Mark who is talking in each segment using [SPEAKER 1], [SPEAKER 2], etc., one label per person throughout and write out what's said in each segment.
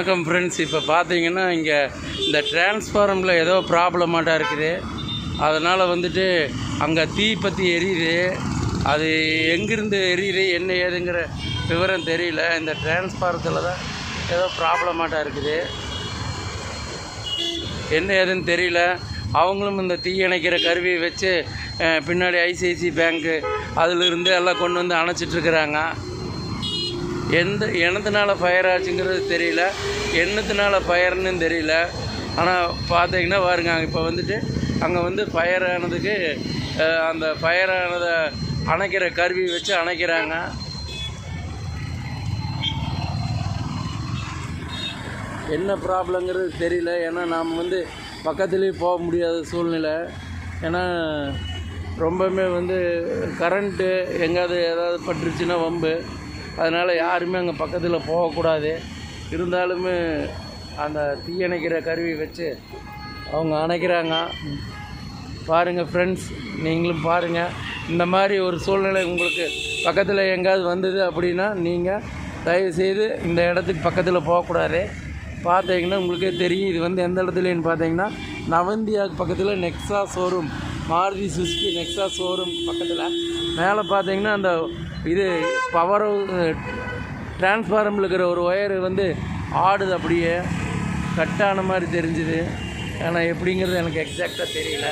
[SPEAKER 1] வணக்கம் ஃப்ரெண்ட்ஸ். இப்போ பார்த்தீங்கன்னா இங்கே இந்த டிரான்ஸ்ஃபார்மில் ஏதோ ப்ராப்ளமாட்டாக இருக்குது. அதனால் வந்துட்டு அங்கே தீ பற்றி எரியுது. அது எங்கேருந்து எரியுது என்ன ஏதுங்கிற விவரம் தெரியல. இந்த டிரான்ஸ்ஃபாரத்தில் தான் ஏதோ ப்ராப்ளமாட்டாக இருக்குது. என்ன ஏதுன்னு தெரியல. அவங்களும் இந்த தீ அணைக்கிற கருவியை வச்சு பின்னாடி ஐசிஐசி பேங்க்கு அதிலிருந்து எல்லாம் கொண்டு வந்து அணைச்சிட்ருக்குறாங்க. என்னத்தினால ஃபயர் ஆச்சுங்கிறது தெரியல, என்னத்தினால ஃபயர்னு தெரியல. ஆனால் பார்த்தீங்கன்னா பாருங்க, இப்போ வந்துட்டு அங்கே வந்து ஃபயர் ஆனதுக்கு அந்த ஃபயர் ஆனதை அணைக்கிற கருவி வச்சு அணைக்கிறாங்க. என்ன ப்ராப்ளங்கிறது தெரியல. ஏன்னா நாம் வந்து பக்கத்துலேயே போக முடியாத சூழ்நிலை. ஏன்னா ரொம்பவுமே வந்து கரண்ட்டு எங்கேயாவது ஏதாவது பட்டுருச்சுன்னா வம்பு. அதனால் யாருமே அங்கே பக்கத்தில் போகக்கூடாது. இருந்தாலுமே அந்த தீயணைக்கிற கருவி வச்சு அவங்க அணைக்கிறாங்க. பாருங்கள் ஃப்ரெண்ட்ஸ், நீங்களும் பாருங்கள். இந்த மாதிரி ஒரு சூழ்நிலை உங்களுக்கு பக்கத்தில் எங்கேயாவது வந்தது அப்படின்னா நீங்கள் தயவுசெய்து இந்த இடத்துக்கு பக்கத்தில் போகக்கூடாது. பார்த்தீங்கன்னா உங்களுக்கே தெரியும். இது வந்து எந்த இடத்துலன்னு பார்த்தீங்கன்னா நவந்தியாவுக்கு பக்கத்தில் Nexa showroom, Maruti Suzuki Nexa showroom பக்கத்தில் மேலே பார்த்தீங்கன்னா அந்த இது பவர் டிரான்ஸ்ஃபார்மில் இருக்கிற ஒரு ஒயரு வந்து ஆடுது, அப்படியே கட்டான மாதிரி தெரிஞ்சுது. ஆனால் எப்படிங்கிறது எனக்கு எக்ஸாக்டாக தெரியல.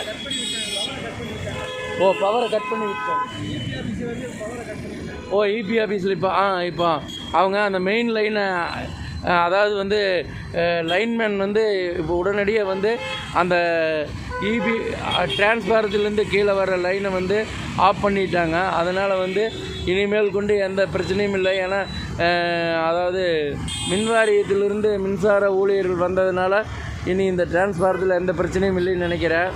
[SPEAKER 1] பவரை கட் பண்ணி விட்டோம். இபி ஆஃபீஸில் இப்போ அவங்க அந்த மெயின் லைனை, அதாவது வந்து லைன்மேன் வந்து இப்போ உடனடியாக வந்து அந்த இபி டிரான்ஸ்ஃபாரத்துலேருந்து கீழே வர லைனை வந்து ஆஃப் பண்ணிட்டாங்க. அதனால் வந்து இனிமேல் கொண்டு எந்த பிரச்சனையும் இல்லை. ஏன்னா அதாவது மின்வாரியத்திலிருந்து மின்சார ஊழியர்கள் வந்ததுனால இனி இந்த டிரான்ஸ்ஃபாரத்தில் எந்த பிரச்சனையும் இல்லைன்னு நினைக்கிறேன்.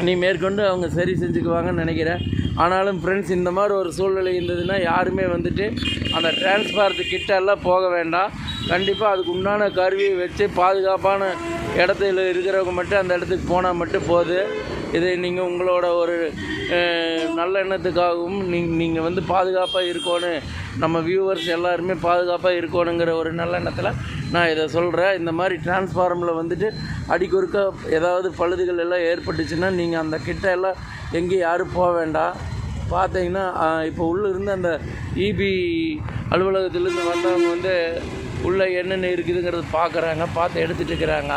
[SPEAKER 1] இனி மேற்கொண்டு அவங்க சரி செஞ்சுக்குவாங்கன்னு நினைக்கிறேன். ஆனாலும் ஃப்ரெண்ட்ஸ், இந்த மாதிரி ஒரு சூழ்நிலை இருந்ததுன்னா யாருமே வந்துட்டு அந்த டிரான்ஸ்ஃபாரத்து கிட்டெல்லாம் போக வேண்டாம். கண்டிப்பாக அதுக்கு உண்டான கருவியை வச்சு பாதுகாப்பான இடத்துல இருக்கிறவங்க மட்டும் அந்த இடத்துக்கு போனால் மட்டும் போகுது. இது நீங்கள் உங்களோட ஒரு நல்ல எண்ணத்துக்காகவும் நீங்கள் வந்து பாதுகாப்பாக இருக்கணும், நம்ம வியூவர்ஸ் எல்லாருமே பாதுகாப்பாக இருக்கணுங்கிற ஒரு நல்ல எண்ணத்தில் நான் இதை சொல்கிறேன். இந்த மாதிரி டிரான்ஸ்ஃபார்மில் வந்துட்டு அடிக்கொருக்க ஏதாவது பழுதுகள் எல்லாம் ஏற்பட்டுச்சுன்னா நீங்கள் அந்த கிட்ட எல்லாம் எங்கேயும் யாரும் போக வேண்டாம். பார்த்தீங்கன்னா இப்போ உள்ளே இருந்து அந்த இபி அலுவலகத்திலேருந்து வந்தவங்க வந்து உள்ளே என்னென்ன இருக்குதுங்கிறது பார்த்து எடுத்துகிட்டு இருக்கிறாங்க.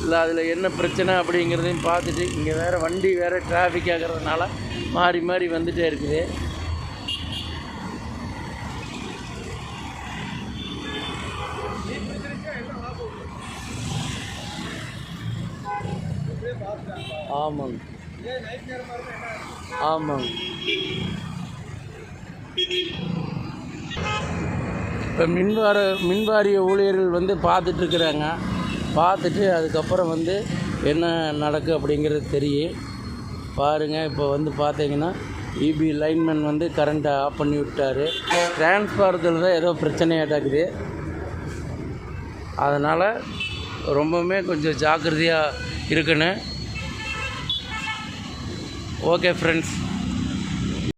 [SPEAKER 1] இல்லை அதில் என்ன பிரச்சனை அப்படிங்கிறதையும் பார்த்துட்டு, இங்கே வேறு வண்டி வேறு டிராஃபிக் ஆகிறதுனால மாறி மாறி வந்துகிட்டே இருக்குது. ஆமாங்க ஆமாங்க. இப்போ மின்வாரிய ஊழியர்கள் வந்து பார்த்துட்ருக்குறாங்க. பார்த்துட்டு அதுக்கப்புறம் வந்து என்ன நடக்கும் அப்படிங்கிறது தெரியும். பாருங்கள், இப்போ வந்து பார்த்தீங்கன்னா இபி லைன்மேன் வந்து கரண்ட்டை ஆஃப் பண்ணி விட்டார். டிரான்ஸ்ஃபாரத்தில் தான் ஏதோ பிரச்சனையாட்டாக்குது. அதனால் ரொம்பவுமே கொஞ்சம் ஜாக்கிரதையாக இருக்கணும். Okay friends.